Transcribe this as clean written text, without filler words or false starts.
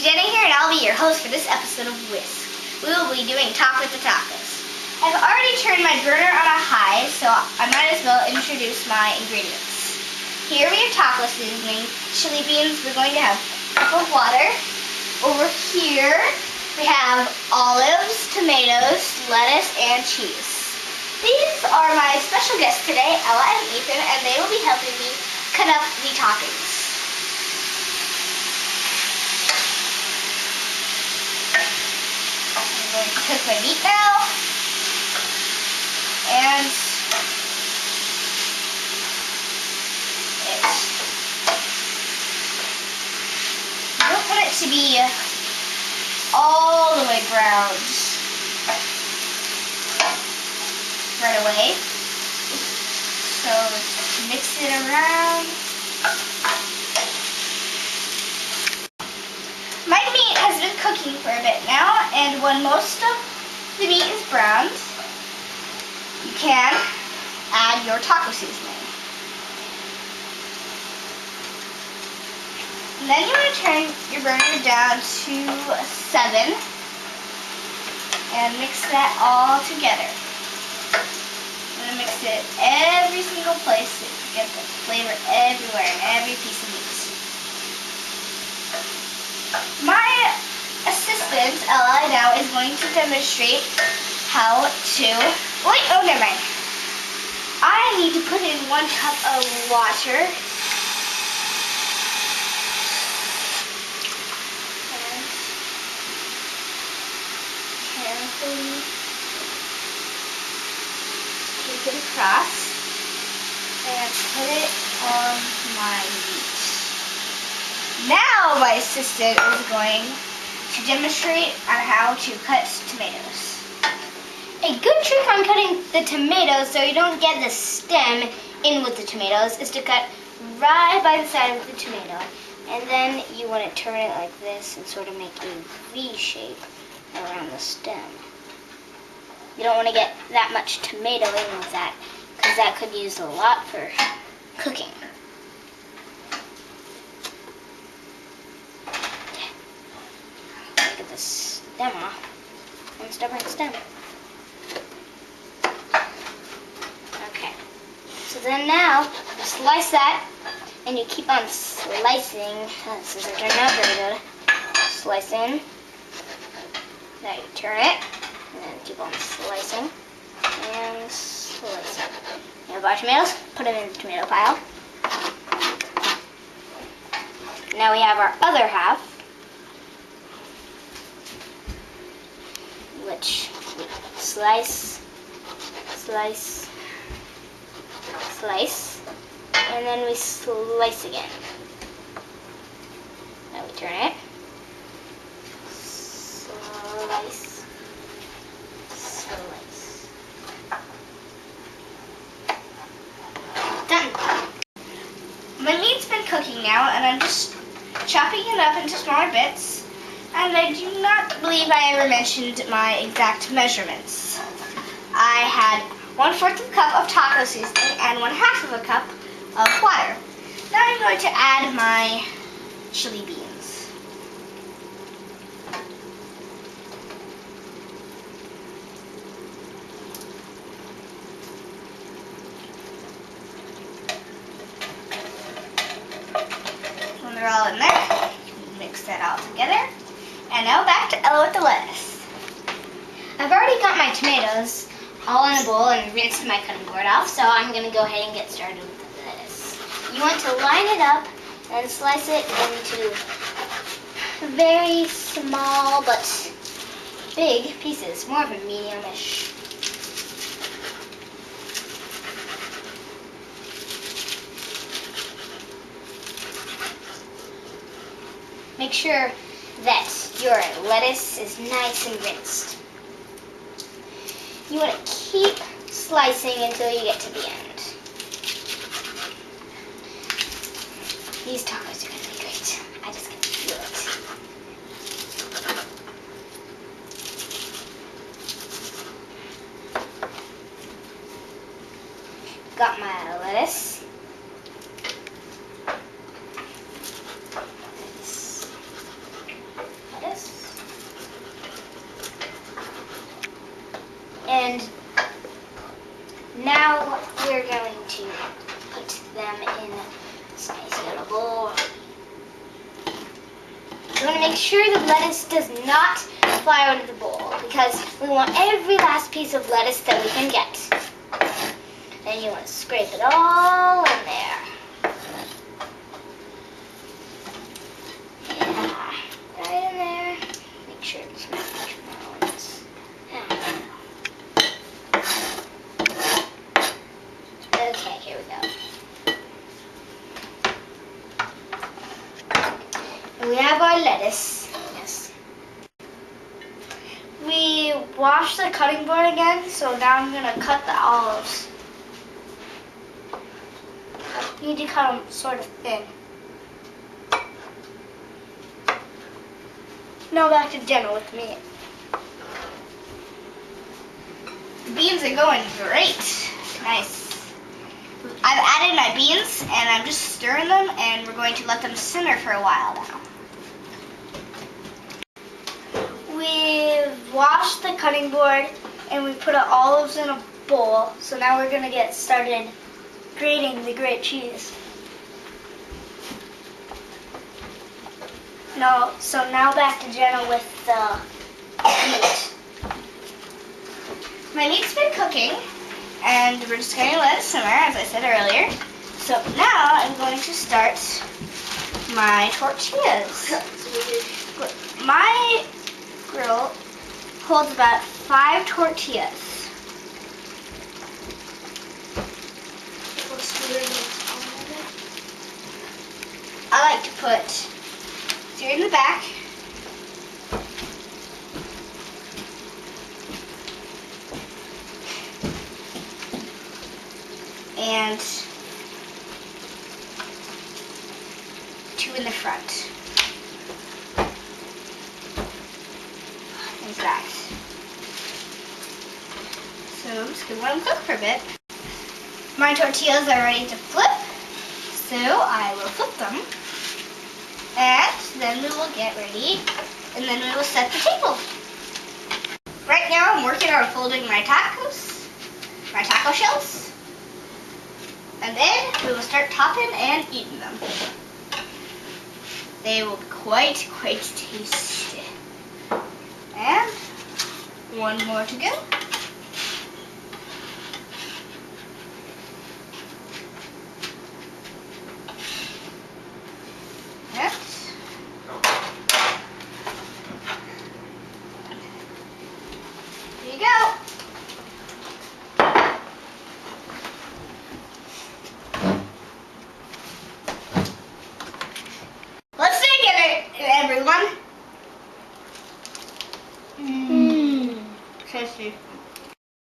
Jenny here, and I'll be your host for this episode of WHISK. We will be doing Talk with the Tacos. I've already turned my burner on a high, so I might as well introduce my ingredients. Here we have taco seasoning, chili beans. We're going to have a cup of water. Over here we have olives, tomatoes, lettuce, and cheese. These are my special guests today, Ella and Ethan, and they will be helping me cut up the toppings. I'm going to cook my meat now, and you don't want it to be all the way browned right away, so let's mix it around. My meat has been cooking for a bit now, and when most of the meat is browned, you can add your taco seasoning. And then you want to turn your burner down to 7 and mix that all together. I'm going to mix it every single place so you get the flavor everywhere in every piece of meat. My assistant, Ella, now is going to demonstrate how to... Wait, oh, never mind. I need to put in 1 cup of water. And carefully take it across and put it on my meat. Now my assistant is going to demonstrate on how to cut tomatoes. A good trick on cutting the tomatoes so you don't get the stem in with the tomatoes is to cut right by the side of the tomato. And then you want to turn it like this and sort of make a V shape around the stem. You don't want to get that much tomato in with that because that could be used a lot for cooking. Get the stem off. One stubborn stem. Okay. So then now you slice that, and you keep on slicing. Scissors are not very good. Slicing. Now you turn it, and then keep on slicing and slicing. You have our tomatoes. Put them in the tomato pile. Now we have our other half, which we slice, slice, slice, and then we slice again. Now we turn it, slice, slice. Done. My meat's been cooking now, and I'm just chopping it up into smaller bits. And I do not believe I ever mentioned my exact measurements. I had 1/4 of a cup of taco seasoning and 1/2 of a cup of water. Now I'm going to add my chili beans. When they're all in there, mix that all together. And now back to Ella with the lettuce. I've already got my tomatoes all in a bowl and rinsed my cutting board off, so I'm going to go ahead and get started with the lettuce. You want to line it up and slice it into very small but big pieces, more of a medium-ish. Make sure that your lettuce is nice and rinsed. You want to keep slicing until you get to the end. These tacos are going to be great. I just can feel it. Got my lettuce. them in this nice little bowl. We want to make sure the lettuce does not fly out of the bowl because we want every last piece of lettuce that we can get. Then you want to scrape it all in there. Yeah, right in there. Make sure it's not marshmallows. Okay, here we go. We have our lettuce. Yes. We washed the cutting board again, so now I'm going to cut the olives. You need to cut them sort of thin. Now back to dinner with me. The beans are going great. Nice. I've added my beans and I'm just stirring them and we're going to let them simmer for a while now. We've washed the cutting board and we put our olives in a bowl. So now we're going to get started grating the grate cheese. No, so now back to Jenna with the meat. My meat's been cooking and we're just going to let it simmer, as I said earlier. So now I'm going to start my tortillas. My grill holds about 5 tortillas. I like to put 3 in the back. And 2 in the front. Like that. So I'm just going to let them cook for a bit. My tortillas are ready to flip, so I will flip them. And then we will get ready, and then we will set the table. Right now I'm working on folding my tacos, my taco shells. And then we will start topping and eating them. They will be quite tasty. And 1 more to go. And here you go. Let's sing it, everyone. Tasty.